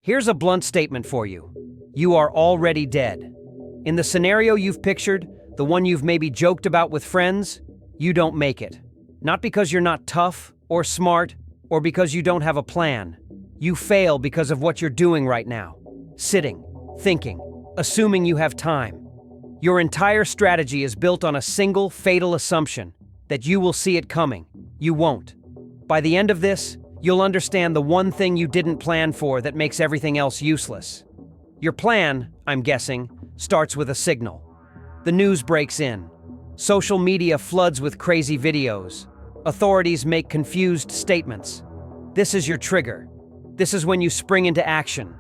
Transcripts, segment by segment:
Here's a blunt statement for you. You are already dead. In the scenario you've pictured, the one you've maybe joked about with friends, you don't make it. Not because you're not tough or smart or because you don't have a plan. You fail because of what you're doing right now. Sitting, thinking, assuming you have time. Your entire strategy is built on a single fatal assumption that you will see it coming. You won't. By the end of this, you'll understand the one thing you didn't plan for that makes everything else useless. Your plan, I'm guessing, starts with a signal. The news breaks in. Social media floods with crazy videos. Authorities make confused statements. This is your trigger. This is when you spring into action.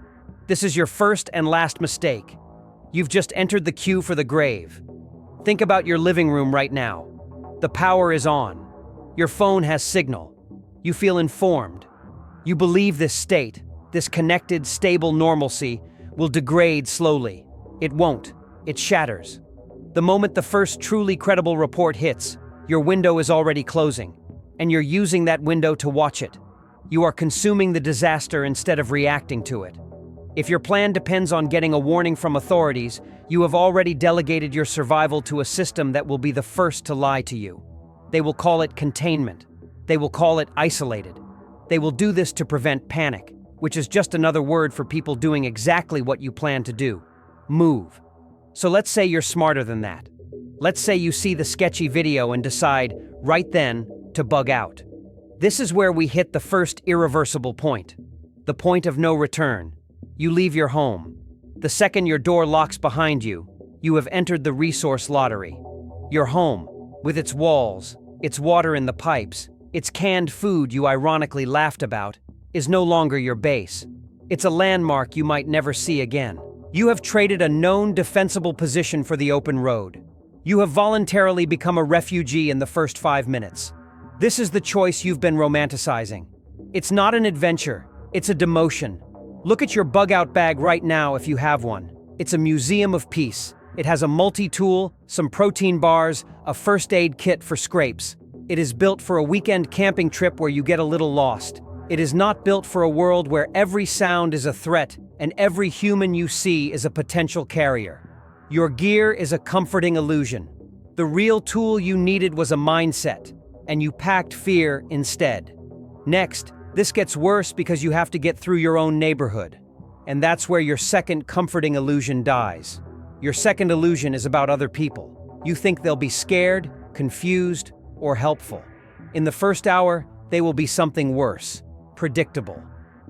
This is your first and last mistake. You've just entered the queue for the grave. Think about your living room right now. The power is on. Your phone has signal. You feel informed. You believe this state, this connected, stable normalcy, will degrade slowly. It won't. It shatters. The moment the first truly credible report hits, your window is already closing, and you're using that window to watch it. You are consuming the disaster instead of reacting to it. If your plan depends on getting a warning from authorities, you have already delegated your survival to a system that will be the first to lie to you. They will call it containment. They will call it isolated. They will do this to prevent panic, which is just another word for people doing exactly what you plan to do. Move. So let's say you're smarter than that. Let's say you see the sketchy video and decide, right then, to bug out. This is where we hit the first irreversible point. The point of no return. You leave your home. The second your door locks behind you, you have entered the resource lottery. Your home, with its walls, its water in the pipes, its canned food you ironically laughed about, is no longer your base. It's a landmark you might never see again. You have traded a known defensible position for the open road. You have voluntarily become a refugee in the first 5 minutes. This is the choice you've been romanticizing. It's not an adventure, it's a demotion. Look at your bug-out bag right now if you have one. It's a museum of peace. It has a multi-tool, some protein bars, a first aid kit for scrapes. It is built for a weekend camping trip where you get a little lost. It is not built for a world where every sound is a threat and every human you see is a potential carrier. Your gear is a comforting illusion. The real tool you needed was a mindset, and you packed fear instead. Next, this gets worse because you have to get through your own neighborhood. And that's where your second comforting illusion dies. Your second illusion is about other people. You think they'll be scared, confused, or helpful. In the first hour, they will be something worse, predictable.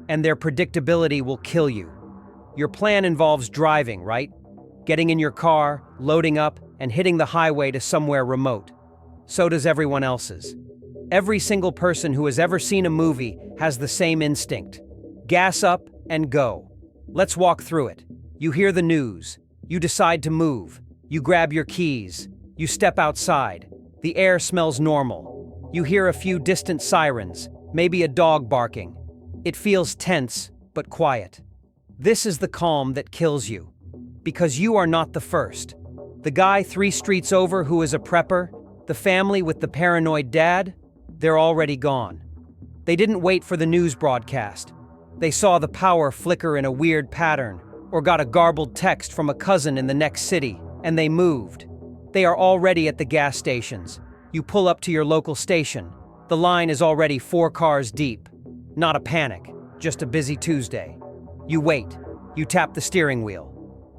And their predictability will kill you. Your plan involves driving, right? Getting in your car, loading up, and hitting the highway to somewhere remote. So does everyone else's. Every single person who has ever seen a movie has the same instinct. Gas up and go. Let's walk through it. You hear the news. You decide to move. You grab your keys. You step outside. The air smells normal. You hear a few distant sirens, maybe a dog barking. It feels tense, but quiet. This is the calm that kills you. Because you are not the first. The guy 3 streets over who is a prepper, the family with the paranoid dad, they're already gone. They didn't wait for the news broadcast. They saw the power flicker in a weird pattern, or got a garbled text from a cousin in the next city, and they moved. They are already at the gas stations. You pull up to your local station. The line is already 4 cars deep. Not a panic, just a busy Tuesday. You wait. You tap the steering wheel.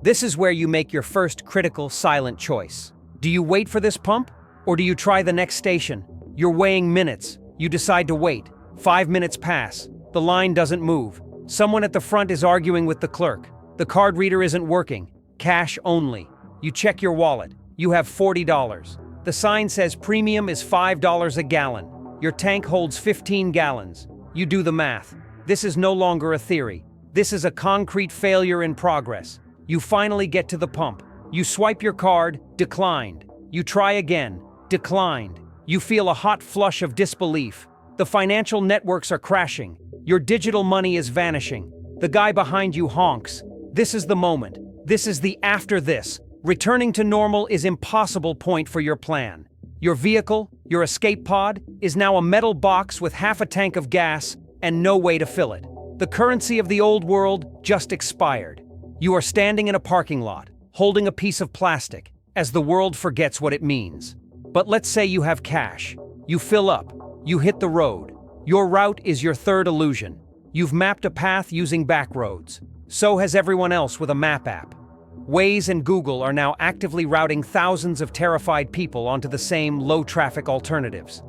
This is where you make your first critical, silent choice. Do you wait for this pump? Or do you try the next station? You're weighing minutes. You decide to wait. 5 minutes pass. The line doesn't move. Someone at the front is arguing with the clerk. The card reader isn't working. Cash only. You check your wallet. You have $40. The sign says premium is $5 a gallon. Your tank holds 15 gallons. You do the math. This is no longer a theory. This is a concrete failure in progress. You finally get to the pump. You swipe your card, declined. You try again, declined. You feel a hot flush of disbelief. The financial networks are crashing. Your digital money is vanishing. The guy behind you honks. This is the moment. This is the after this. Returning to normal is impossible point for your plan. Your vehicle, your escape pod, is now a metal box with half a tank of gas and no way to fill it. The currency of the old world just expired. You are standing in a parking lot, holding a piece of plastic, as the world forgets what it means. But let's say you have cash. You fill up. You hit the road. Your route is your third illusion. You've mapped a path using back roads. So has everyone else with a map app. Waze and Google are now actively routing thousands of terrified people onto the same low-traffic alternatives.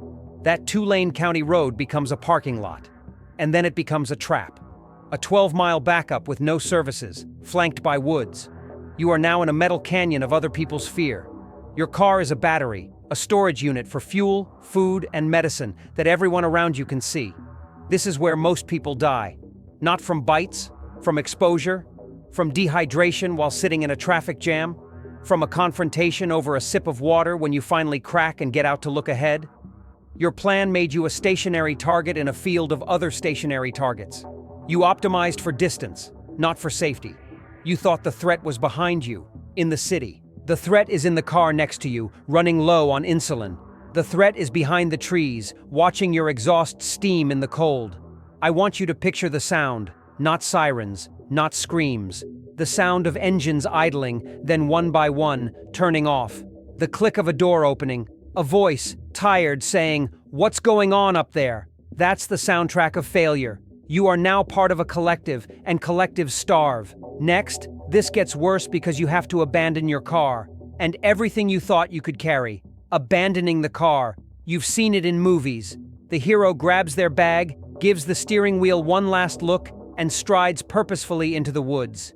That two-lane county road becomes a parking lot. And then it becomes a trap. A 12-mile backup with no services, flanked by woods. You are now in a metal canyon of other people's fear. Your car is a battery, a storage unit for fuel, food, and medicine that everyone around you can see. This is where most people die. Not from bites, from exposure, from dehydration while sitting in a traffic jam, from a confrontation over a sip of water when you finally crack and get out to look ahead. Your plan made you a stationary target in a field of other stationary targets. You optimized for distance, not for safety. You thought the threat was behind you, in the city. The threat is in the car next to you, running low on insulin. The threat is behind the trees, watching your exhaust steam in the cold. I want you to picture the sound, not sirens, not screams. The sound of engines idling, then one by one, turning off. The click of a door opening. A voice, tired, saying, "What's going on up there?" That's the soundtrack of failure. You are now part of a collective, and collectives starve. Next, this gets worse because you have to abandon your car, and everything you thought you could carry. Abandoning the car. You've seen it in movies. The hero grabs their bag, gives the steering wheel one last look, and strides purposefully into the woods.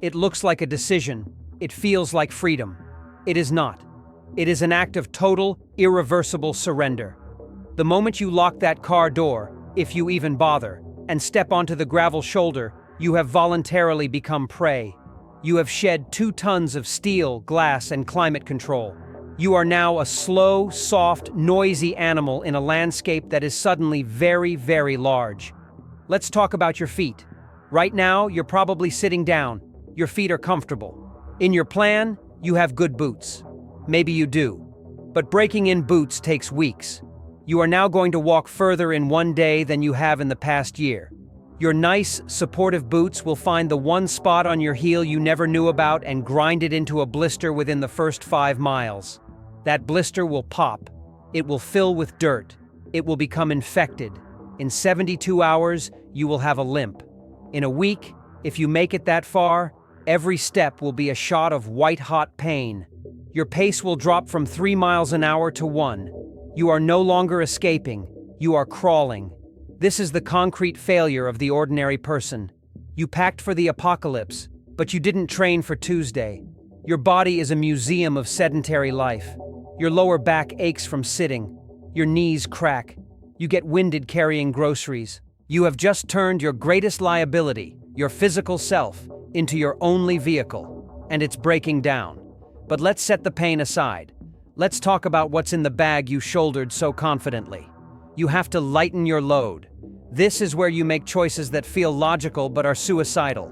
It looks like a decision. It feels like freedom. It is not. It is an act of total, irreversible surrender. The moment you lock that car door, if you even bother, and step onto the gravel shoulder, you have voluntarily become prey. You have shed 2 tons of steel, glass, and climate control. You are now a slow, soft, noisy animal in a landscape that is suddenly very, very large. Let's talk about your feet. Right now, you're probably sitting down. Your feet are comfortable. In your plan, you have good boots. Maybe you do. But breaking in boots takes weeks. You are now going to walk further in one day than you have in the past year. Your nice, supportive boots will find the one spot on your heel you never knew about and grind it into a blister within the first 5 miles. That blister will pop. It will fill with dirt. It will become infected. In 72 hours, you will have a limp. In a week, if you make it that far, every step will be a shot of white-hot pain. Your pace will drop from 3 miles an hour to 1. You are no longer escaping. You are crawling. This is the concrete failure of the ordinary person. You packed for the apocalypse, but you didn't train for Tuesday. Your body is a museum of sedentary life. Your lower back aches from sitting. Your knees crack. You get winded carrying groceries. You have just turned your greatest liability, your physical self, into your only vehicle, and it's breaking down. But let's set the pain aside. Let's talk about what's in the bag you shouldered so confidently. You have to lighten your load. This is where you make choices that feel logical but are suicidal.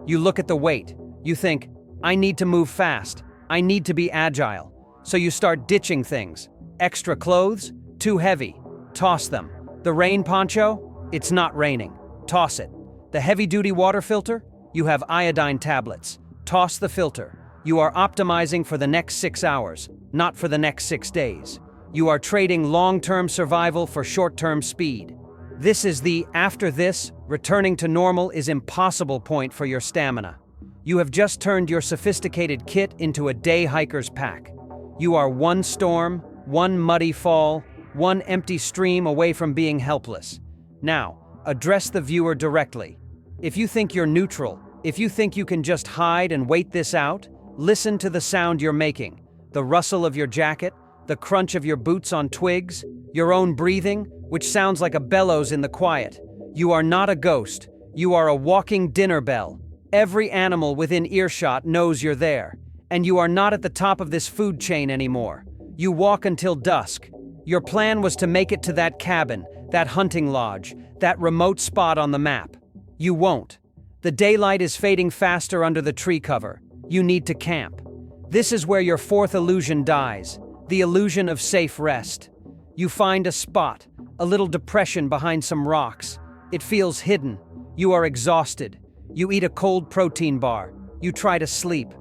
You look at the weight. You think, I need to move fast. I need to be agile. So you start ditching things. Extra clothes? Too heavy. Toss them. The rain poncho? It's not raining. Toss it. The heavy-duty water filter? You have iodine tablets. Toss the filter. You are optimizing for the next 6 hours, not for the next 6 days. You are trading long-term survival for short-term speed. This is the, after this, returning to normal is impossible point for your stamina. You have just turned your sophisticated kit into a day hiker's pack. You are one storm, one muddy fall, one empty stream away from being helpless. Now, address the viewer directly. If you think you're neutral, if you think you can just hide and wait this out, listen to the sound you're making. The rustle of your jacket, the crunch of your boots on twigs, your own breathing, which sounds like a bellows in the quiet. You are not a ghost. You are a walking dinner bell. Every animal within earshot knows you're there. And you are not at the top of this food chain anymore. You walk until dusk. Your plan was to make it to that cabin, that hunting lodge, that remote spot on the map. You won't. The daylight is fading faster under the tree cover. You need to camp. This is where your fourth illusion dies, the illusion of safe rest. You find a spot, a little depression behind some rocks. It feels hidden. You are exhausted. You eat a cold protein bar. You try to sleep.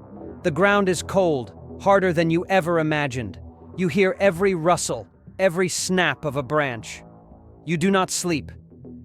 The ground is cold, harder than you ever imagined. You hear every rustle, every snap of a branch. You do not sleep.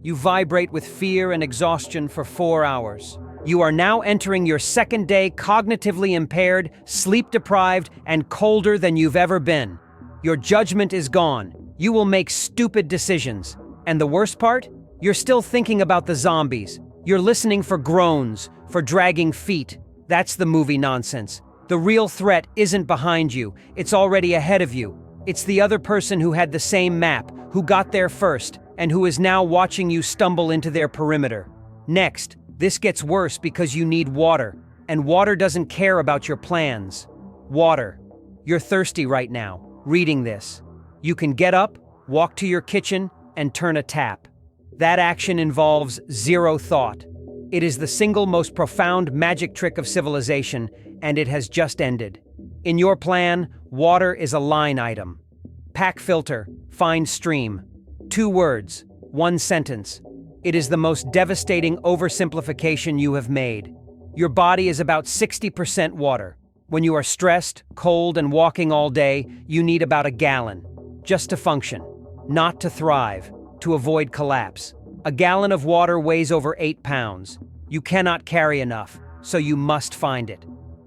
You vibrate with fear and exhaustion for 4 hours. You are now entering your second day cognitively impaired, sleep-deprived, and colder than you've ever been. Your judgment is gone. You will make stupid decisions. And the worst part? You're still thinking about the zombies. You're listening for groans, for dragging feet. That's the movie nonsense. The real threat isn't behind you. It's already ahead of you. It's the other person who had the same map, who got there first, and who is now watching you stumble into their perimeter. Next, this gets worse because you need water, and water doesn't care about your plans. Water. You're thirsty right now, reading this. You can get up, walk to your kitchen, and turn a tap. That action involves zero thought. It is the single most profound magic trick of civilization, and it has just ended. In your plan, water is a line item. Pack filter, find stream. 2 words, 1 sentence. It is the most devastating oversimplification you have made. Your body is about 60% water. When you are stressed, cold, and walking all day, you need about a gallon. Just to function, not to thrive, to avoid collapse. A gallon of water weighs over 8 pounds. You cannot carry enough, so you must find it.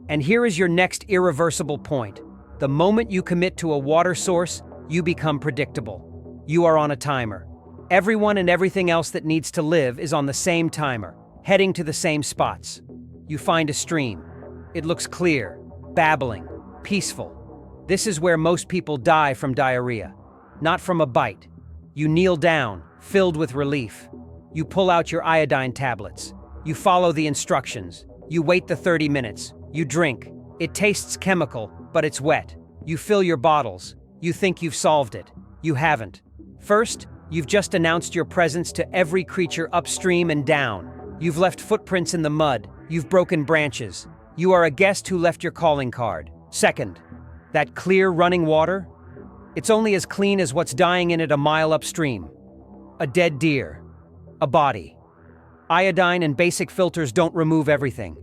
And here is your next irreversible point. The moment you commit to a water source, you become predictable. You are on a timer. Everyone and everything else that needs to live is on the same timer, heading to the same spots. You find a stream. It looks clear, babbling, peaceful. This is where most people die from diarrhea, not from a bite. You kneel down, filled with relief. You pull out your iodine tablets. You follow the instructions. You wait the 30 minutes. You drink. It tastes chemical, but it's wet. You fill your bottles. You think you've solved it. You haven't. First, you've just announced your presence to every creature upstream and down. You've left footprints in the mud. You've broken branches. You are a guest who left your calling card. Second, that clear running water? It's only as clean as what's dying in it a mile upstream. A dead deer. A body. Iodine and basic filters don't remove everything.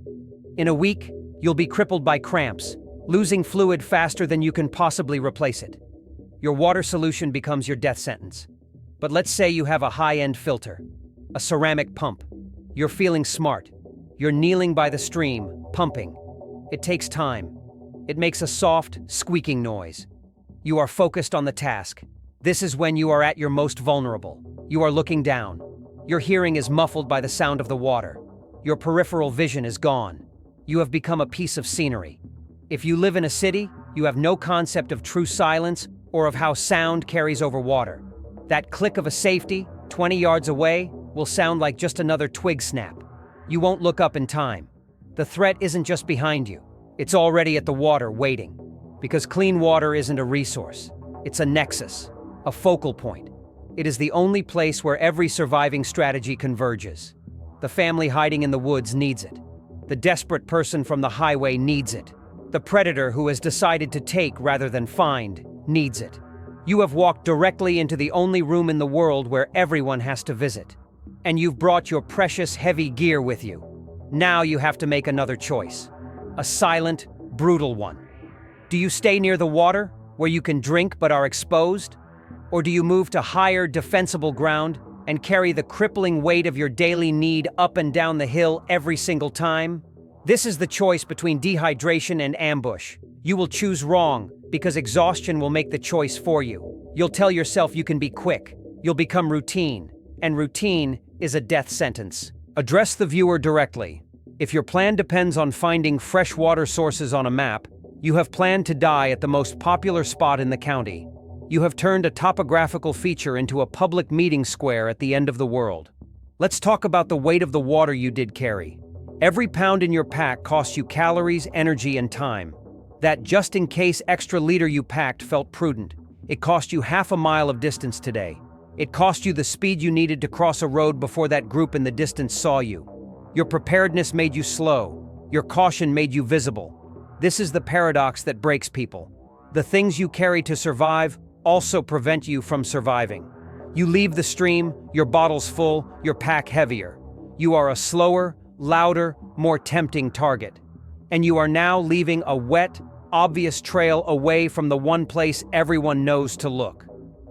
In a week, you'll be crippled by cramps, losing fluid faster than you can possibly replace it. Your water solution becomes your death sentence. But let's say you have a high-end filter, a ceramic pump. You're feeling smart. You're kneeling by the stream, pumping. It takes time. It makes a soft, squeaking noise. You are focused on the task. This is when you are at your most vulnerable. You are looking down. Your hearing is muffled by the sound of the water. Your peripheral vision is gone. You have become a piece of scenery. If you live in a city, you have no concept of true silence or of how sound carries over water. That click of a safety, 20 yards away, will sound like just another twig snap. You won't look up in time. The threat isn't just behind you. It's already at the water waiting. Because clean water isn't a resource. It's a nexus, a focal point. It is the only place where every surviving strategy converges. The family hiding in the woods needs it. The desperate person from the highway needs it. The predator who has decided to take rather than find needs it. You have walked directly into the only room in the world where everyone has to visit. And you've brought your precious heavy gear with you. Now you have to make another choice. A silent, brutal one. Do you stay near the water, where you can drink but are exposed? Or do you move to higher, defensible ground and carry the crippling weight of your daily need up and down the hill every single time? This is the choice between dehydration and ambush. You will choose wrong, because exhaustion will make the choice for you. You'll tell yourself you can be quick. You'll become routine. And routine is a death sentence. Address the viewer directly. If your plan depends on finding fresh water sources on a map, you have planned to die at the most popular spot in the county. You have turned a topographical feature into a public meeting square at the end of the world. Let's talk about the weight of the water you did carry. Every pound in your pack costs you calories, energy, and time. That just-in-case extra liter you packed felt prudent. It cost you half a mile of distance today. It cost you the speed you needed to cross a road before that group in the distance saw you. Your preparedness made you slow. Your caution made you visible. This is the paradox that breaks people. The things you carry to survive also prevent you from surviving. You leave the stream, your bottles full, your pack heavier. You are a slower, louder, more tempting target. And you are now leaving a wet, obvious trail away from the one place everyone knows to look.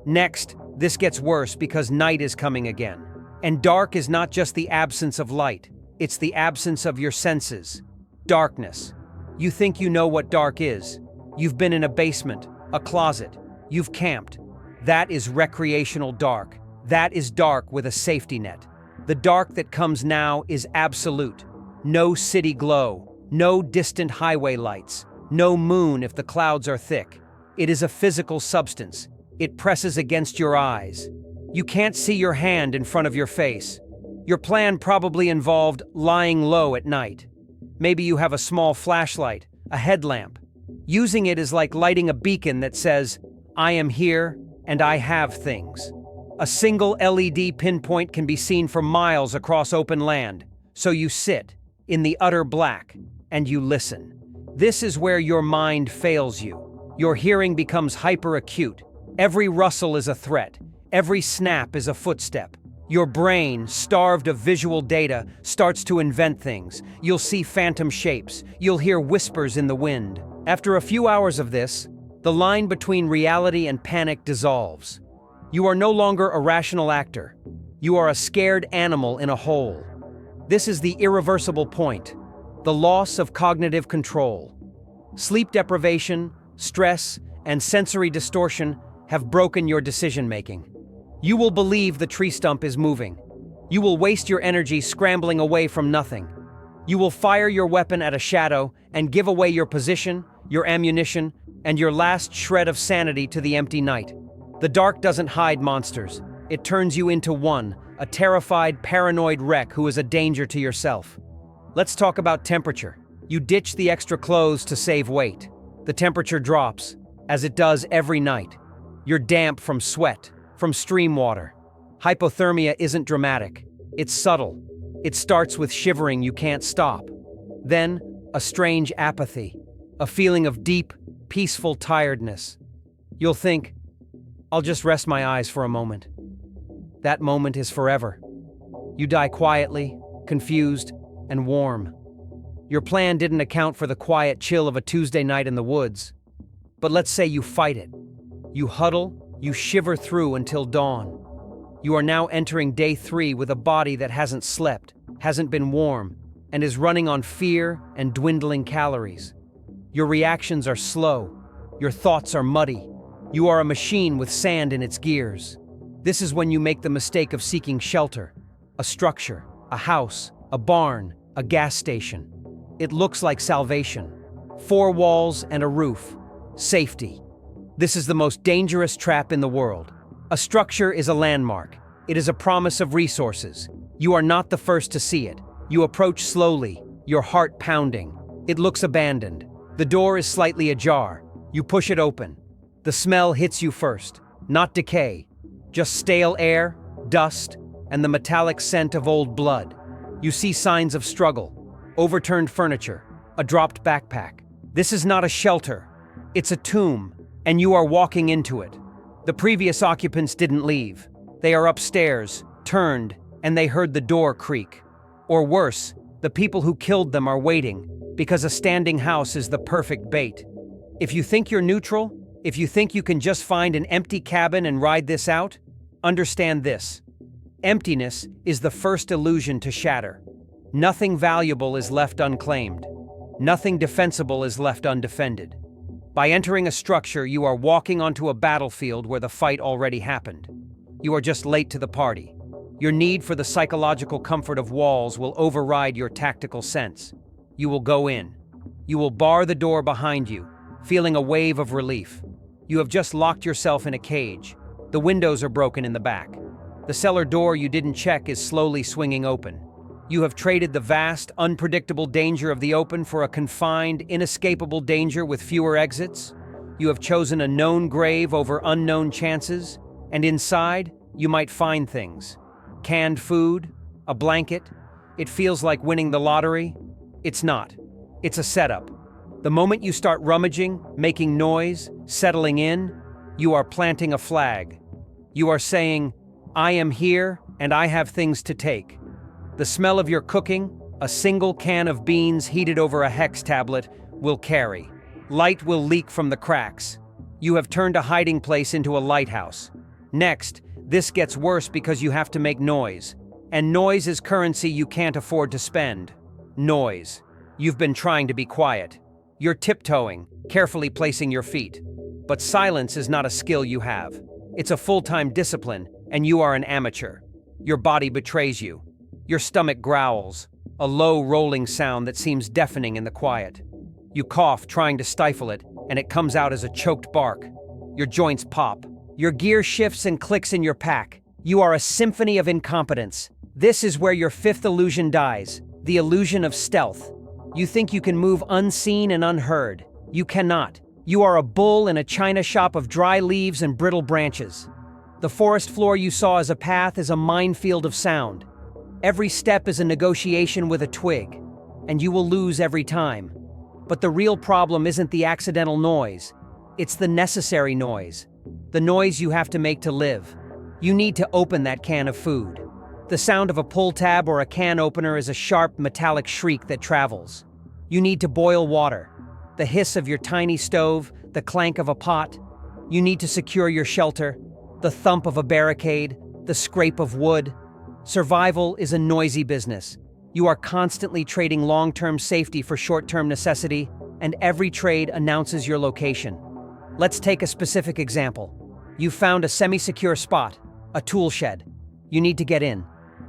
Next, this gets worse because night is coming again. And dark is not just the absence of light, it's the absence of your senses. Darkness. You think you know what dark is. You've been in a basement, a closet. You've camped. That is recreational dark. That is dark with a safety net. The dark that comes now is absolute. No city glow, no distant highway lights, no moon if the clouds are thick. It is a physical substance. It presses against your eyes. You can't see your hand in front of your face. Your plan probably involved lying low at night. Maybe you have a small flashlight, a headlamp. Using it is like lighting a beacon that says, "I am here and I have things." A single LED pinpoint can be seen for miles across open land, so you sit in the utter black and you listen. This is where your mind fails you. Your hearing becomes hyper-acute. Every rustle is a threat. Every snap is a footstep. Your brain, starved of visual data, starts to invent things. You'll see phantom shapes. You'll hear whispers in the wind. After a few hours of this, the line between reality and panic dissolves. You are no longer a rational actor. You are a scared animal in a hole. This is the irreversible point, the loss of cognitive control. Sleep deprivation, stress, and sensory distortion have broken your decision-making. You will believe the tree stump is moving. You will waste your energy scrambling away from nothing. You will fire your weapon at a shadow and give away your position, your ammunition, and your last shred of sanity to the empty night. The dark doesn't hide monsters. It turns you into one, a terrified, paranoid wreck who is a danger to yourself. Let's talk about temperature. You ditch the extra clothes to save weight. The temperature drops, as it does every night. You're damp from sweat, from stream water. Hypothermia isn't dramatic. It's subtle. It starts with shivering you can't stop. Then, a strange apathy, a feeling of deep, peaceful tiredness. You'll think, "I'll just rest my eyes for a moment." That moment is forever. You die quietly, confused, and warm. Your plan didn't account for the quiet chill of a Tuesday night in the woods. But let's say you fight it. You huddle, you shiver through until dawn. You are now entering day 3 with a body that hasn't slept, hasn't been warm, and is running on fear and dwindling calories. Your reactions are slow. Your thoughts are muddy. You are a machine with sand in its gears. This is when you make the mistake of seeking shelter. A structure, a house, a barn, a gas station. It looks like salvation. 4 walls and a roof. Safety. This is the most dangerous trap in the world. A structure is a landmark. It is a promise of resources. You are not the first to see it. You approach slowly, your heart pounding. It looks abandoned. The door is slightly ajar. You push it open. The smell hits you first. Not decay. Just stale air, dust, and the metallic scent of old blood. You see signs of struggle. Overturned furniture. A dropped backpack. This is not a shelter. It's a tomb, and you are walking into it. The previous occupants didn't leave. They are upstairs, turned, and they heard the door creak. Or worse, the people who killed them are waiting, because a standing house is the perfect bait. If you think you're neutral, if you think you can just find an empty cabin and ride this out, understand this. Emptiness is the first illusion to shatter. Nothing valuable is left unclaimed. Nothing defensible is left undefended. By entering a structure, you are walking onto a battlefield where the fight already happened. You are just late to the party. Your need for the psychological comfort of walls will override your tactical sense. You will go in. You will bar the door behind you, feeling a wave of relief. You have just locked yourself in a cage. The windows are broken in the back. The cellar door you didn't check is slowly swinging open. You have traded the vast, unpredictable danger of the open for a confined, inescapable danger with fewer exits. You have chosen a known grave over unknown chances, and inside, you might find things. Canned food, a blanket. It feels like winning the lottery. It's not. It's a setup. The moment you start rummaging, making noise, settling in, you are planting a flag. You are saying, "I am here, and I have things to take." The smell of your cooking, a single can of beans heated over a hex tablet, will carry. Light will leak from the cracks. You have turned a hiding place into a lighthouse. Next, this gets worse because you have to make noise. And noise is currency you can't afford to spend. Noise. You've been trying to be quiet. You're tiptoeing, carefully placing your feet. But silence is not a skill you have. It's a full-time discipline, and you are an amateur. Your body betrays you. Your stomach growls, a low rolling sound that seems deafening in the quiet. You cough, trying to stifle it, and it comes out as a choked bark. Your joints pop. Your gear shifts and clicks in your pack. You are a symphony of incompetence. This is where your fifth illusion dies, the illusion of stealth. You think you can move unseen and unheard. You cannot. You are a bull in a china shop of dry leaves and brittle branches. The forest floor you saw as a path is a minefield of sound. Every step is a negotiation with a twig, and you will lose every time. But the real problem isn't the accidental noise. It's the necessary noise. The noise you have to make to live. You need to open that can of food. The sound of a pull tab or a can opener is a sharp, metallic shriek that travels. You need to boil water. The hiss of your tiny stove, the clank of a pot. You need to secure your shelter. The thump of a barricade, the scrape of wood. Survival is a noisy business. You are constantly trading long-term safety for short-term necessity, and every trade announces your location. Let's take a specific example. You found a semi-secure spot, a tool shed. You need to get in.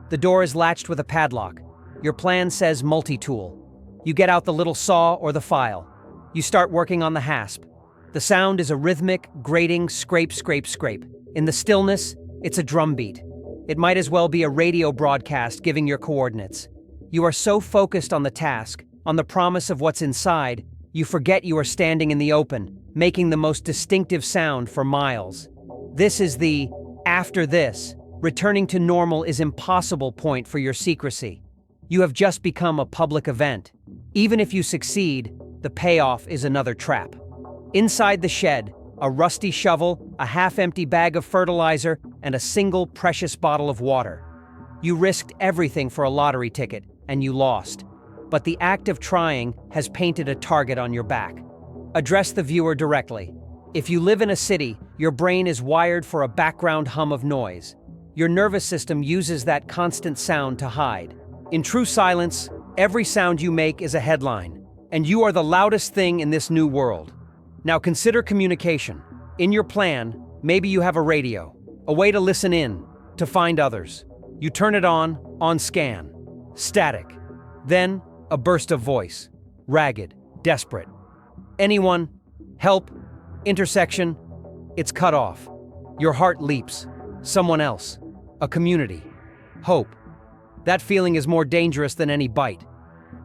The door is latched with a padlock. Your plan says multi-tool. You get out the little saw or the file. You start working on the hasp. The sound is a rhythmic, grating scrape, scrape, scrape. In the stillness, it's a drum beat. It might as well be a radio broadcast giving your coordinates. You are so focused on the task, on the promise of what's inside, you forget you are standing in the open, making the most distinctive sound for miles. This is the, after this, returning to normal is impossible point for your secrecy. You have just become a public event. Even if you succeed, the payoff is another trap. Inside the shed, a rusty shovel, a half-empty bag of fertilizer, and a single precious bottle of water. You risked everything for a lottery ticket, and you lost. But the act of trying has painted a target on your back. Address the viewer directly. If you live in a city, your brain is wired for a background hum of noise. Your nervous system uses that constant sound to hide. In true silence, every sound you make is a headline, and you are the loudest thing in this new world. Now consider communication. In your plan, maybe you have a radio, a way to listen in, to find others. You turn it on scan. Static. Then, a burst of voice. Ragged, desperate. Anyone, help, intersection, it's cut off. Your heart leaps. Someone else. A community. Hope. That feeling is more dangerous than any bite.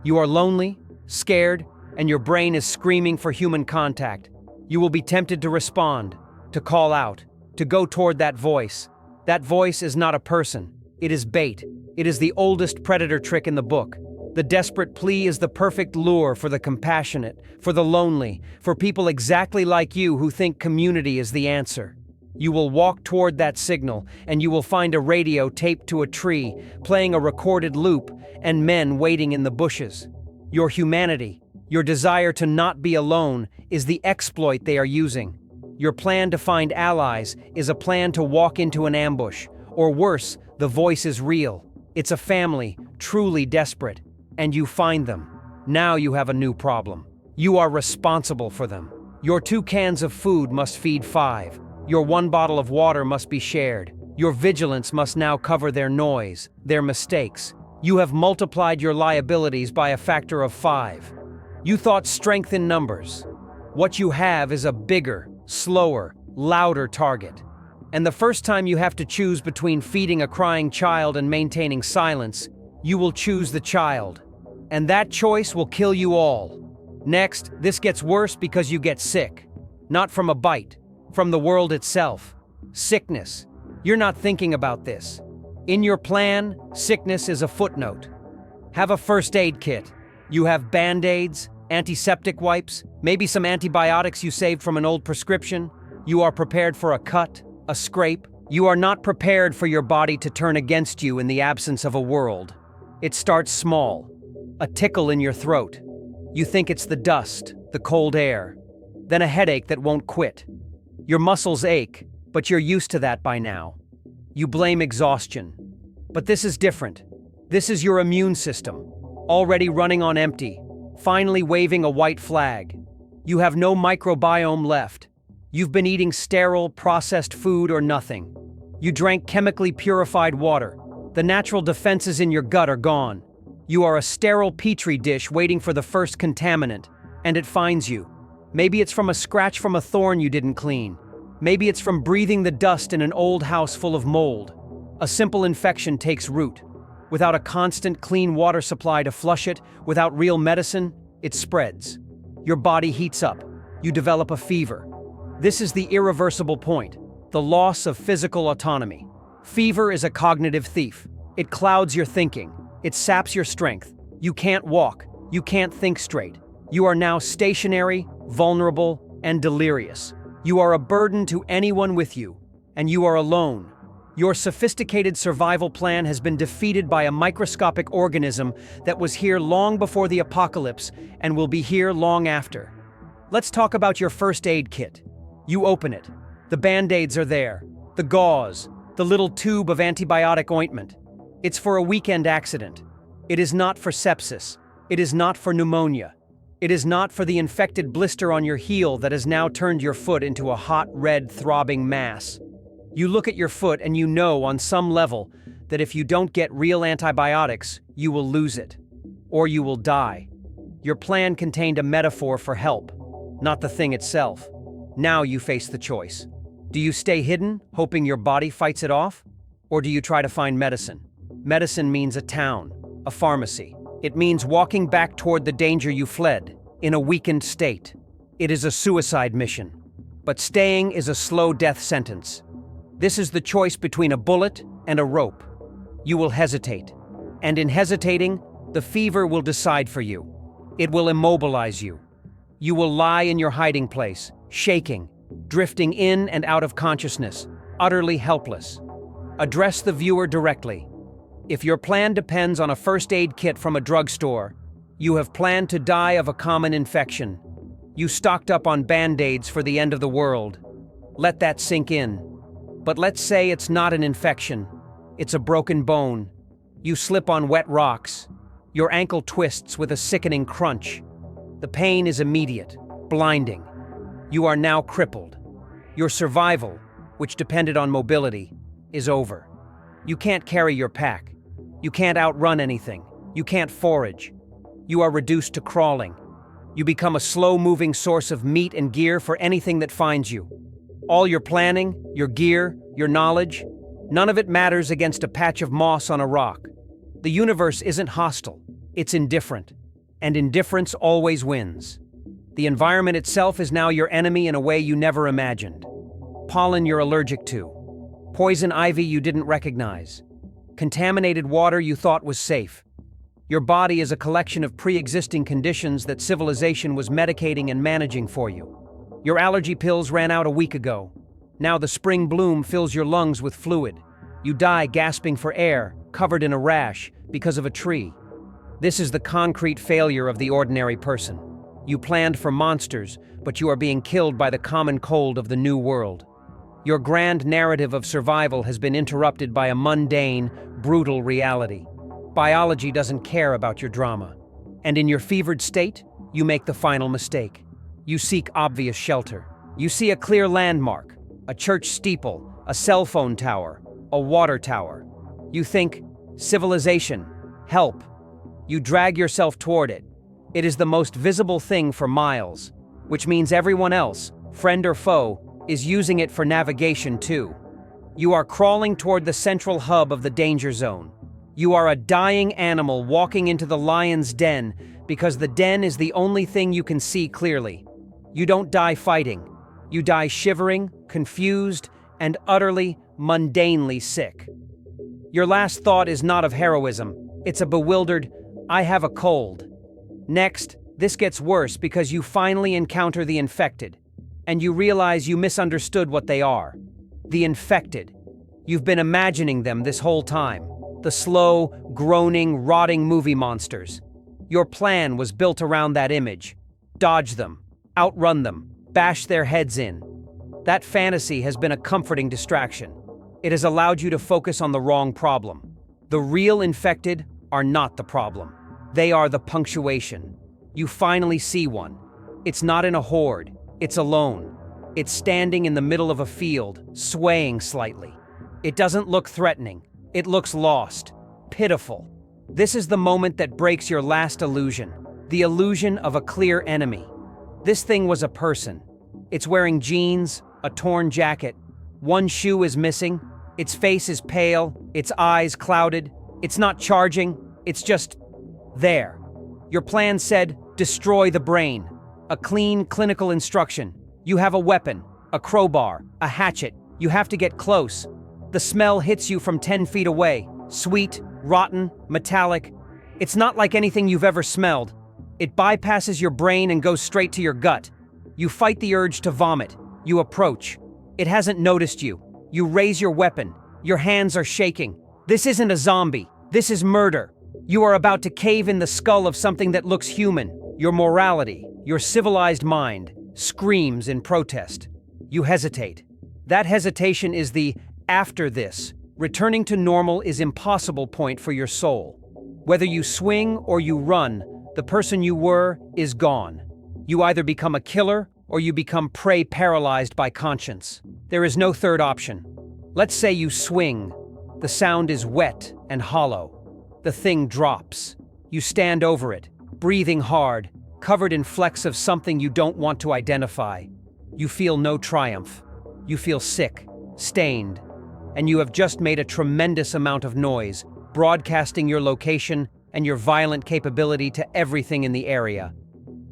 You are lonely, scared, and your brain is screaming for human contact. You will be tempted to respond, to call out, to go toward that voice. That voice is not a person. It is bait. It is the oldest predator trick in the book. The desperate plea is the perfect lure for the compassionate, for the lonely, for people exactly like you who think community is the answer. You will walk toward that signal, and you will find a radio taped to a tree, playing a recorded loop, and men waiting in the bushes. Your humanity, your desire to not be alone, is the exploit they are using. Your plan to find allies is a plan to walk into an ambush, or worse, the voice is real. It's a family, truly desperate, and you find them. Now you have a new problem. You are responsible for them. Your 2 cans of food must feed 5. Your 1 bottle of water must be shared. Your vigilance must now cover their noise, their mistakes. You have multiplied your liabilities by a factor of 5. You thought strength in numbers. What you have is a bigger, slower, louder target. And the first time you have to choose between feeding a crying child and maintaining silence, you will choose the child. And that choice will kill you all. Next, this gets worse because you get sick. Not from a bite, from the world itself. Sickness. You're not thinking about this. In your plan, sickness is a footnote. Have a first aid kit. You have Band-Aids, antiseptic wipes, maybe some antibiotics you saved from an old prescription. You are prepared for a cut, a scrape. You are not prepared for your body to turn against you in the absence of a world. It starts small, a tickle in your throat. You think it's the dust, the cold air, then a headache that won't quit. Your muscles ache, but you're used to that by now. You blame exhaustion. But this is different. This is your immune system, already running on empty, finally waving a white flag. You have no microbiome left. You've been eating sterile, processed food or nothing. You drank chemically purified water. The natural defenses in your gut are gone. You are a sterile petri dish waiting for the first contaminant, and it finds you. Maybe it's from a scratch from a thorn you didn't clean. Maybe it's from breathing the dust in an old house full of mold. A simple infection takes root. Without a constant clean water supply to flush it, without real medicine, it spreads. Your body heats up. You develop a fever. This is the irreversible point, the loss of physical autonomy. Fever is a cognitive thief. It clouds your thinking. It saps your strength. You can't walk. You can't think straight. You are now stationary, vulnerable, and delirious. You are a burden to anyone with you, and you are alone. Your sophisticated survival plan has been defeated by a microscopic organism that was here long before the apocalypse and will be here long after. Let's talk about your first aid kit. You open it. The band-aids are there. The gauze. The little tube of antibiotic ointment. It's for a weekend accident. It is not for sepsis. It is not for pneumonia. It is not for the infected blister on your heel that has now turned your foot into a hot, red, throbbing mass. You look at your foot and you know on some level that if you don't get real antibiotics, you will lose it. Or you will die. Your plan contained a metaphor for help, not the thing itself. Now you face the choice. Do you stay hidden, hoping your body fights it off? Or do you try to find medicine? Medicine means a town, a pharmacy. It means walking back toward the danger you fled, in a weakened state. It is a suicide mission. But staying is a slow death sentence. This is the choice between a bullet and a rope. You will hesitate. And in hesitating, the fever will decide for you. It will immobilize you. You will lie in your hiding place, shaking, drifting in and out of consciousness, utterly helpless. Address the viewer directly. If your plan depends on a first aid kit from a drugstore, you have planned to die of a common infection. You stocked up on band-aids for the end of the world. Let that sink in. But let's say it's not an infection. It's a broken bone. You slip on wet rocks. Your ankle twists with a sickening crunch. The pain is immediate, blinding. You are now crippled. Your survival, which depended on mobility, is over. You can't carry your pack. You can't outrun anything. You can't forage. You are reduced to crawling. You become a slow-moving source of meat and gear for anything that finds you. All your planning, your gear, your knowledge, none of it matters against a patch of moss on a rock. The universe isn't hostile. It's indifferent. And indifference always wins. The environment itself is now your enemy in a way you never imagined. Pollen you're allergic to. Poison ivy you didn't recognize. Contaminated water you thought was safe. Your body is a collection of pre-existing conditions that civilization was medicating and managing for you. Your allergy pills ran out a week ago. Now the spring bloom fills your lungs with fluid. You die gasping for air, covered in a rash, because of a tree. This is the concrete failure of the ordinary person. You planned for monsters, but you are being killed by the common cold of the new world. Your grand narrative of survival has been interrupted by a mundane, brutal reality. Biology doesn't care about your drama. And in your fevered state, you make the final mistake. You seek obvious shelter. You see a clear landmark, a church steeple, a cell phone tower, a water tower. You think, civilization, help. You drag yourself toward it. It is the most visible thing for miles, which means everyone else, friend or foe, is using it for navigation too. You are crawling toward the central hub of the danger zone. You are a dying animal walking into the lion's den because the den is the only thing you can see clearly. You don't die fighting. You die shivering, confused, and utterly, mundanely sick. Your last thought is not of heroism. It's a bewildered, I have a cold. Next, this gets worse because you finally encounter the infected, and you realize you misunderstood what they are. The infected. You've been imagining them this whole time. the slow, groaning, rotting movie monsters. Your plan was built around that image. Dodge them, outrun them, bash their heads in. That fantasy has been a comforting distraction. It has allowed you to focus on the wrong problem. The real infected are not the problem. They are the punctuation. You finally see one. It's not in a horde. It's alone. It's standing in the middle of a field, swaying slightly. It doesn't look threatening. It looks lost, pitiful. This is the moment that breaks your last illusion, the illusion of a clear enemy. This thing was a person. It's wearing jeans, a torn jacket. One shoe is missing. Its face is pale, its eyes clouded. It's not charging, it's just there. Your plan said, destroy the brain. A clean, clinical instruction. You have a weapon, a crowbar, a hatchet. You have to get close. The smell hits you from 10 feet away. Sweet, rotten, metallic. It's not like anything you've ever smelled. It bypasses your brain and goes straight to your gut. You fight the urge to vomit. You approach. It hasn't noticed you. You raise your weapon. Your hands are shaking. This isn't a zombie. This is murder. You are about to cave in the skull of something that looks human. Your morality, your civilized mind, screams in protest. You hesitate. That hesitation is the after this, returning to normal is impossible point for your soul. Whether you swing or you run, the person you were is gone. You either become a killer or you become prey paralyzed by conscience. There is no third option. Let's say you swing. The sound is wet and hollow. The thing drops. You stand over it, breathing hard, covered in flecks of something you don't want to identify. You feel no triumph. You feel sick, stained, and you have just made a tremendous amount of noise, broadcasting your location and your violent capability to everything in the area.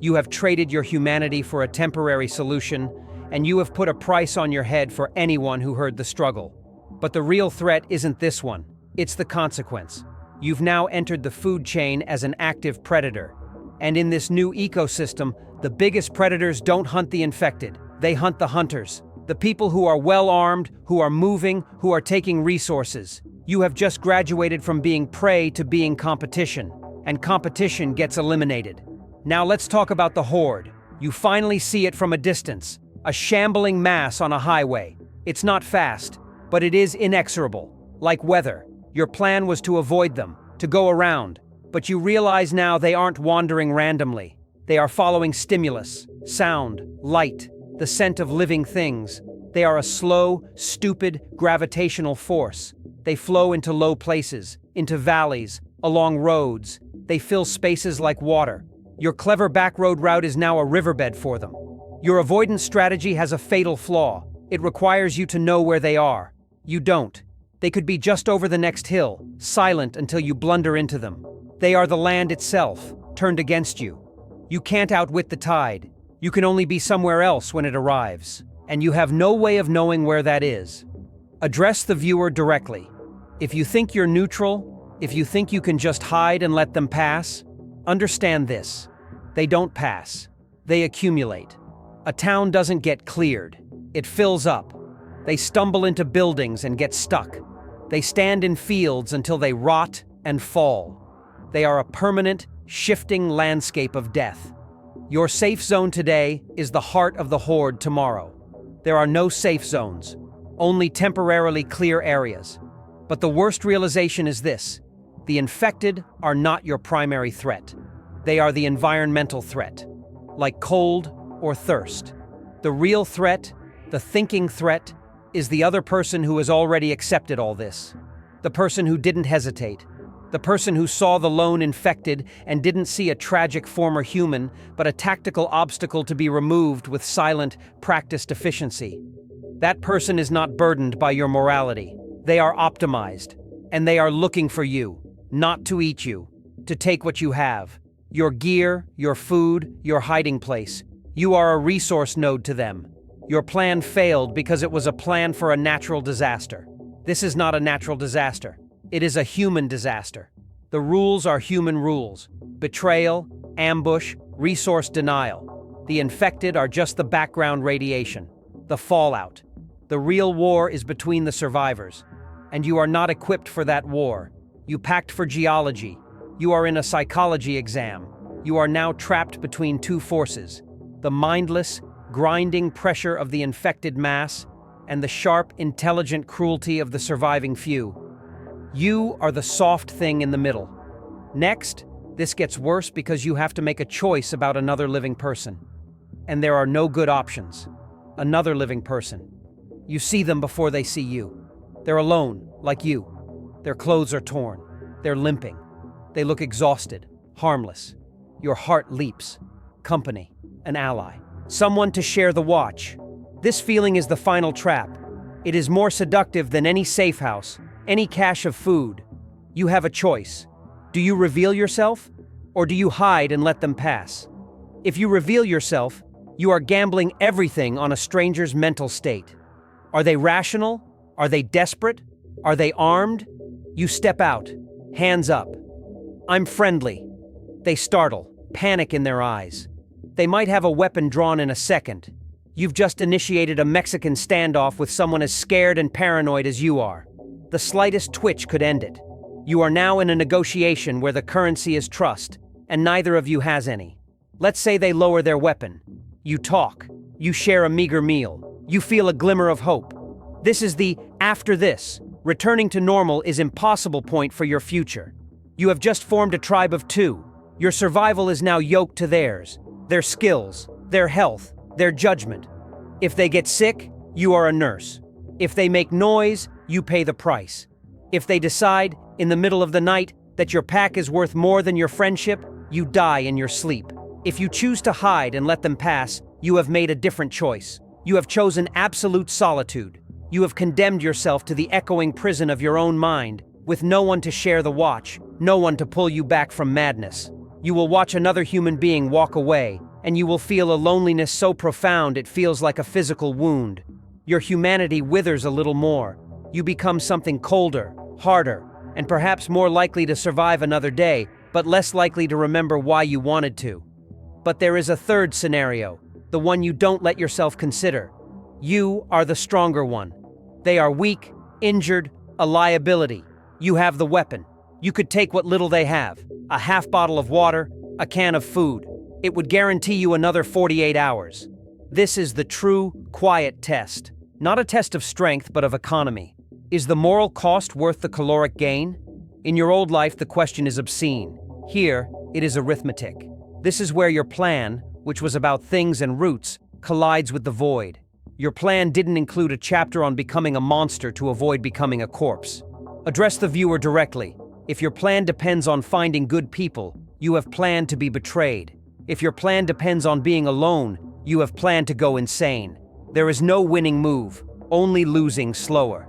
You have traded your humanity for a temporary solution, and you have put a price on your head for anyone who heard the struggle. But the real threat isn't this one, it's the consequence. You've now entered the food chain as an active predator. And in this new ecosystem, the biggest predators don't hunt the infected, they hunt the hunters. The people who are well-armed, who are moving, who are taking resources. You have just graduated from being prey to being competition, and competition gets eliminated. Now let's talk about the horde. You finally see it from a distance, a shambling mass on a highway. It's not fast, but it is inexorable. Like weather, your plan was to avoid them, to go around, but you realize now they aren't wandering randomly. They are following stimulus, sound, light, the scent of living things. They are a slow, stupid, gravitational force. They flow into low places, into valleys, along roads. They fill spaces like water. Your clever backroad route is now a riverbed for them. Your avoidance strategy has a fatal flaw. It requires you to know where they are. You don't. They could be just over the next hill, silent until you blunder into them. They are the land itself, turned against you. You can't outwit the tide. You can only be somewhere else when it arrives, and you have no way of knowing where that is. Address the viewer directly. If you think you're neutral, if you think you can just hide and let them pass, understand this. They don't pass. They accumulate. A town doesn't get cleared. It fills up. They stumble into buildings and get stuck. They stand in fields until they rot and fall. They are a permanent, shifting landscape of death. Your safe zone today is the heart of the horde tomorrow. There are no safe zones, only temporarily clear areas. But the worst realization is this: the infected are not your primary threat. They are the environmental threat, like cold or thirst. The real threat, the thinking threat, is the other person who has already accepted all this. The person who didn't hesitate. The person who saw the lone infected and didn't see a tragic former human, but a tactical obstacle to be removed with silent, practiced efficiency. That person is not burdened by your morality. They are optimized, and they are looking for you, not to eat you, to take what you have. Your gear, your food, your hiding place. You are a resource node to them. Your plan failed because it was a plan for a natural disaster. This is not a natural disaster. It is a human disaster. The rules are human rules. Betrayal, ambush, resource denial. The infected are just the background radiation, the fallout. The real war is between the survivors, and you are not equipped for that war. You packed for geology. You are in a psychology exam. You are now trapped between two forces: the mindless, grinding pressure of the infected mass and the sharp, intelligent cruelty of the surviving few. You are the soft thing in the middle. Next, this gets worse because you have to make a choice about another living person. And there are no good options. Another living person. You see them before they see you. They're alone, like you. Their clothes are torn. They're limping. They look exhausted, harmless. Your heart leaps. Company, an ally, someone to share the watch. This feeling is the final trap. It is more seductive than any safe house, any cache of food. You have a choice. Do you reveal yourself, or do you hide and let them pass? If you reveal yourself, you are gambling everything on a stranger's mental state. Are they rational? Are they desperate? Are they armed? You step out, hands up. I'm friendly. They startle, panic in their eyes. They might have a weapon drawn in a second. You've just initiated a Mexican standoff with someone as scared and paranoid as you are. The slightest twitch could end it. You are now in a negotiation where the currency is trust, and neither of you has any. Let's say they lower their weapon. You talk. You share a meager meal. You feel a glimmer of hope. This is the after this. Returning to normal is impossible point for your future. You have just formed a tribe of two. Your survival is now yoked to theirs. Their skills, their health, their judgment. If they get sick, you are a nurse. If they make noise, you pay the price. If they decide, in the middle of the night, that your pack is worth more than your friendship, you die in your sleep. If you choose to hide and let them pass, you have made a different choice. You have chosen absolute solitude. You have condemned yourself to the echoing prison of your own mind, with no one to share the watch, no one to pull you back from madness. You will watch another human being walk away, and you will feel a loneliness so profound it feels like a physical wound. Your humanity withers a little more. You become something colder, harder, and perhaps more likely to survive another day, but less likely to remember why you wanted to. But there is a third scenario, the one you don't let yourself consider. You are the stronger one. They are weak, injured, a liability. You have the weapon. You could take what little they have, a half bottle of water, a can of food. It would guarantee you another 48 hours. This is the true, quiet test. Not a test of strength, but of economy. Is the moral cost worth the caloric gain? In your old life, the question is obscene. Here, it is arithmetic. This is where your plan, which was about things and roots, collides with the void. Your plan didn't include a chapter on becoming a monster to avoid becoming a corpse. Address the viewer directly. If your plan depends on finding good people, you have planned to be betrayed. If your plan depends on being alone, you have planned to go insane. There is no winning move, only losing slower.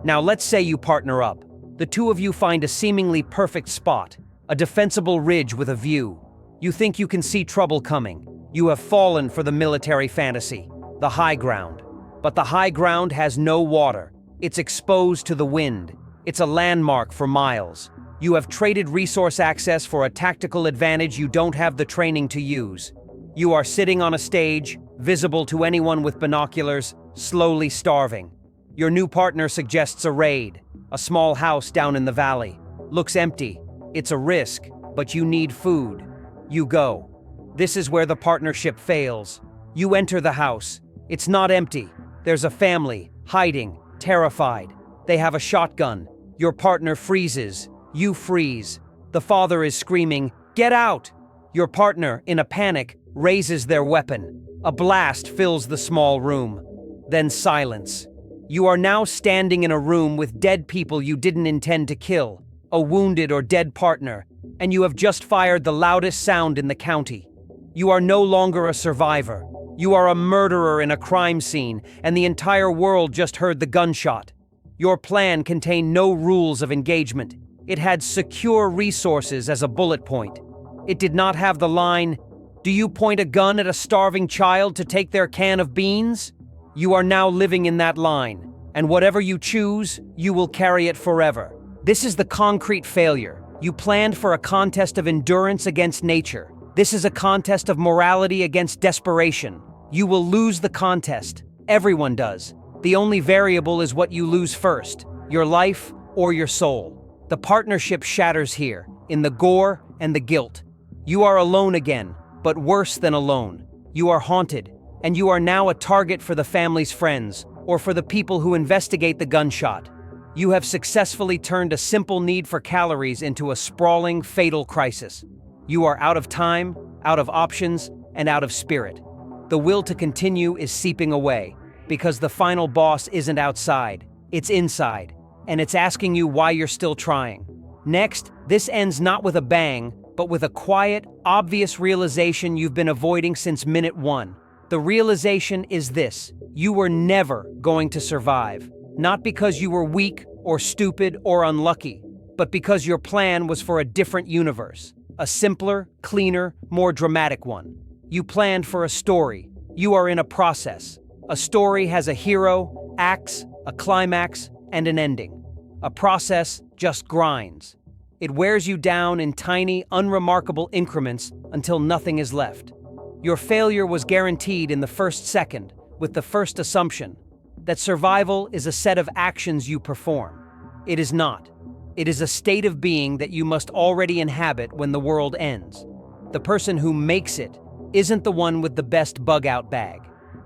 Now let's say you partner up. The two of you find a seemingly perfect spot, a defensible ridge with a view. You think you can see trouble coming. You have fallen for the military fantasy, the high ground. But the high ground has no water. It's exposed to the wind. It's a landmark for miles. You have traded resource access for a tactical advantage you don't have the training to use. You are sitting on a stage, visible to anyone with binoculars, slowly starving. Your new partner suggests a raid. A small house down in the valley. Looks empty. It's a risk, but you need food. You go. This is where the partnership fails. You enter the house. It's not empty. There's a family, hiding, terrified. They have a shotgun. Your partner freezes. You freeze. The father is screaming, "Get out!" Your partner, in a panic, raises their weapon. A blast fills the small room. Then silence. You are now standing in a room with dead people you didn't intend to kill, a wounded or dead partner, and you have just fired the loudest sound in the county. You are no longer a survivor. You are a murderer in a crime scene, and the entire world just heard the gunshot. Your plan contained no rules of engagement. It had secure resources as a bullet point. It did not have the line, "Do you point a gun at a starving child to take their can of beans?" You are now living in that line, and whatever you choose, you will carry it forever. This is the concrete failure. You planned for a contest of endurance against nature. This is a contest of morality against desperation. You will lose the contest. Everyone does. The only variable is what you lose first, your life or your soul. The partnership shatters here, in the gore and the guilt. You are alone again, but worse than alone. You are haunted, and you are now a target for the family's friends, or for the people who investigate the gunshot. You have successfully turned a simple need for calories into a sprawling, fatal crisis. You are out of time, out of options, and out of spirit. The will to continue is seeping away, because the final boss isn't outside, it's inside, and it's asking you why you're still trying. Next, this ends not with a bang, but with a quiet, obvious realization you've been avoiding since minute one. The realization is this: you were never going to survive. Not because you were weak or stupid or unlucky, but because your plan was for a different universe. A simpler, cleaner, more dramatic one. You planned for a story. You are in a process. A story has a hero, acts, a climax, and an ending. A process just grinds. It wears you down in tiny, unremarkable increments until nothing is left. Your failure was guaranteed in the first second, with the first assumption that survival is a set of actions you perform. It is not. It is a state of being that you must already inhabit when the world ends. The person who makes it isn't the one with the best bug-out bag.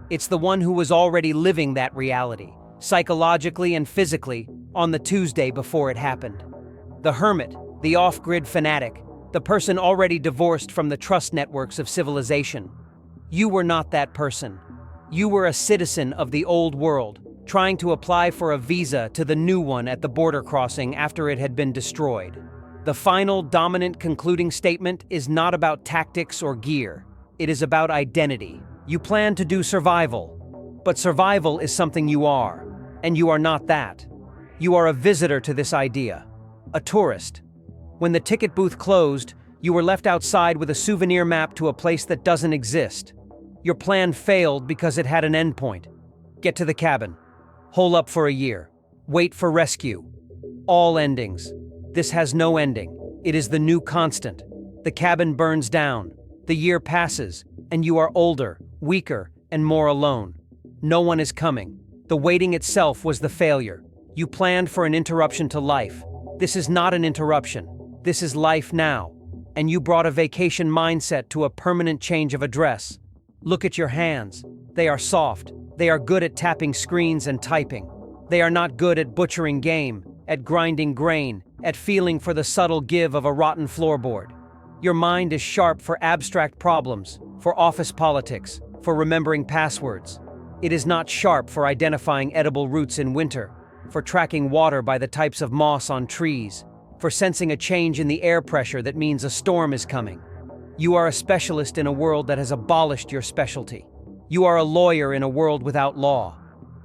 It's the one who was already living that reality, psychologically and physically, on the Tuesday before it happened. The hermit, the off-grid fanatic, the person already divorced from the trust networks of civilization. You were not that person. You were a citizen of the old world, trying to apply for a visa to the new one at the border crossing after it had been destroyed. The final, dominant concluding statement is not about tactics or gear. It is about identity. You plan to do survival, but survival is something you are, and you are not that. You are a visitor to this idea, a tourist. When the ticket booth closed, you were left outside with a souvenir map to a place that doesn't exist. Your plan failed because it had an endpoint. Get to the cabin. Hole up for a year. Wait for rescue. All endings. This has no ending. It is the new constant. The cabin burns down. The year passes, and you are older, weaker, and more alone. No one is coming. The waiting itself was the failure. You planned for an interruption to life. This is not an interruption. This is life now. And you brought a vacation mindset to a permanent change of address. Look at your hands. They are soft. They are good at tapping screens and typing. They are not good at butchering game, at grinding grain, at feeling for the subtle give of a rotten floorboard. Your mind is sharp for abstract problems, for office politics, for remembering passwords. It is not sharp for identifying edible roots in winter, for tracking water by the types of moss on trees, for sensing a change in the air pressure that means a storm is coming. You are a specialist in a world that has abolished your specialty. You are a lawyer in a world without law.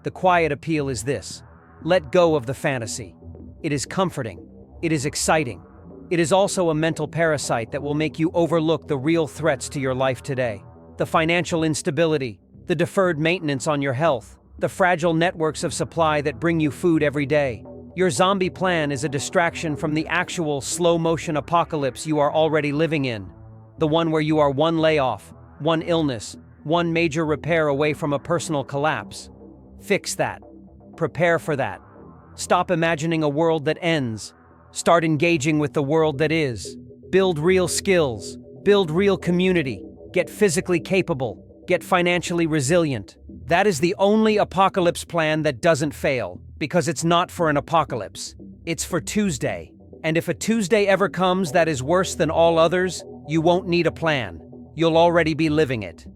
The quiet appeal is this: let go of the fantasy. It is comforting. It is exciting. It is also a mental parasite that will make you overlook the real threats to your life today. The financial instability, the deferred maintenance on your health, the fragile networks of supply that bring you food every day. Your zombie plan is a distraction from the actual slow-motion apocalypse you are already living in. The one where you are one layoff, one illness, one major repair away from a personal collapse. Fix that. Prepare for that. Stop imagining a world that ends. Start engaging with the world that is. Build real skills. Build real community. Get physically capable. Get financially resilient. That is the only apocalypse plan that doesn't fail, because it's not for an apocalypse. It's for Tuesday. And if a Tuesday ever comes that is worse than all others, you won't need a plan. You'll already be living it.